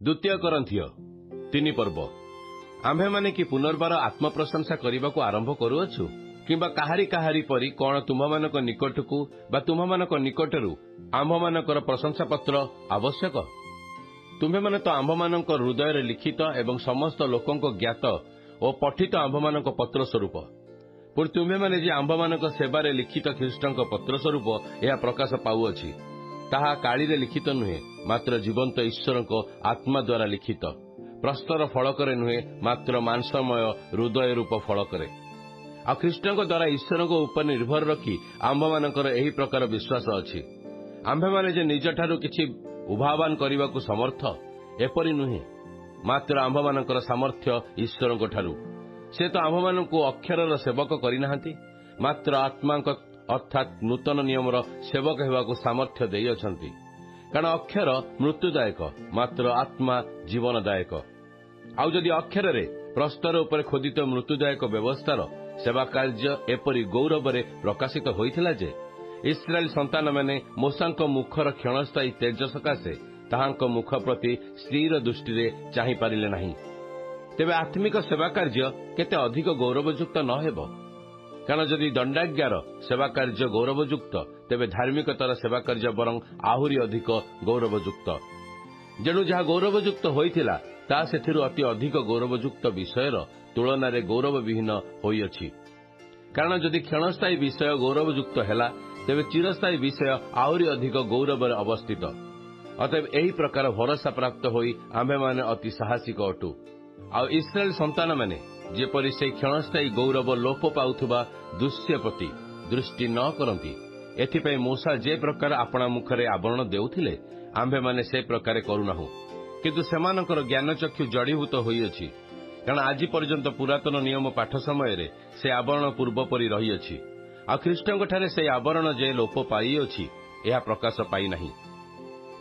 द्वितीय करंथियो 3 पर्व आम्भेमाने कि पुनर्बार आत्मप्रशंसा करने आरंभ करुअछु किंबा काहारी काहारी परी कौन तुम्हामानक निकटकू बा तुम्हामानक निकटरू आम्भमानकर प्रशंसा पत्र आवश्यक। तुम्हेमाने तो आम्भमानक हृदय लिखित एवं समस्त लोकंक ज्ञात और पठित आम्भमानक पत्र स्वरूप पुणी तुम्हेमाने जे आम्भमानक सेवारे लिखित ख्रीष्टंक पत्र स्वरूप यह प्रकाश पाउअछि ताहा कालीरे लिखित नुहे मात्र जीवंत ईश्वरक आत्मा द्वारा लिखित प्रस्तर फलकरे नुहे मात्र मांसमय हृदय रूप फलकरे आ ख्रीष्टंक द्वारा ईश्वरक उपर निर्भर रखी आम्भमानकर एही प्रकार विश्वास अछि। आम्भेमाने जे निज ठारू किछि उभावान करने समर्थ एपरि नुहे मात्र आम्भमानकर सामर्थ्य ईश्वरक ठारू से तो आम्भमानकु अक्षरर सेवक करिनाहांती मात्र आत्मांक अर्थात नूतन नियमर सेवक हेबाकु सामर्थ्य देई अछंती। कारण अक्षर मृत्युदायक मात्र आत्मा जीवनदायक। आउ जदि अक्षर रे प्रस्तर उपर खोदित मृत्युदायक व्यवस्थार सेवा कार्य एपरि गौरवरे प्रकाशित होइथिला जे इस्राएल संतान माने मूसांक मुखर क्षणस्थायी तेज सकाशे ताहांक मुख प्रति स्थिर दृष्टि चाहि पारिले नाही। तेबे आत्मिक सेवा कार्य केते अधिक गौरवयुक्त न हेबो। कारण जदि दंडाज्ञार सेवा कार्य गौरवयुक्त तेबे धार्मिकतार सेवा कार्य बरं आहुरी अधिक गौरवयुक्त। जेणु जहा गौरवयुक्त होइथिला ता सेथिरु अति अधिक गौरवयुक्त विषयर तुलन में गौरवविहीन होइअछि। कारण जदि क्षणस्थायी विषय गौरवयुक्त हेला तेबे चिरस्थायी विषय आहुरी अधिक गौरव अवस्थित। अतएव एही प्रकार भरोसा प्राप्त होई आम्भेमाने अति साहसिक अटु। आ इस्राएल संतान माने जेपरि से क्षणस्थायी गौरव लोप पाउथुबा दृश्य प्रति दृष्टि न करती एथिपाई मूसा जे प्रकार आपणा मुखरे आवरण देउथिले आम्भेमाने से प्रकार करुनाहु किंतु सेमानकर ज्ञानचक्षु जड़ीभूत होइअछि। कारण आज पर्यंत पुरातन नियम पाठ समय से आवरण पूर्व परि रहिअछि आ ख्रीष्टंक ठारे से आवरण जे लोप पाइअछि एहा प्रकाश पाई नाही।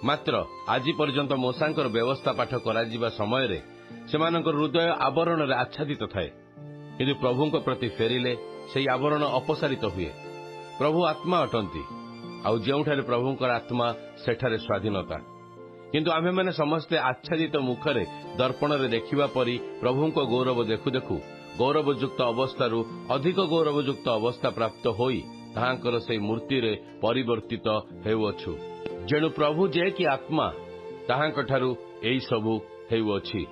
मात्र आज पर्यंत मूसांकर व्यवस्था पाठ कराजिबा समय सेमानकर हृदय आवरण रे आच्छादित थाए किंतु प्रभुंक प्रति फेरिले से आवरण अपसारित हुए। प्रभु आत्मा अटंती आउ जेउठारे प्रभुंकर आत्मा सेठारे स्वाधीनता। किंतु आम्भे माने समस्ते आच्छादित मुखरे दर्पण रे देखिबा परी प्रभुंक गौरव देखु देखु गौरवयुक्त अवस्थारू अधिक गौरवयुक्त अवस्था प्राप्त होई ताहांकर से मूर्ति रे परिवर्तित हेउअछु। जेणु प्रभु जे कि आत्मा ताहांक ठारू एई सबु हेउअछि।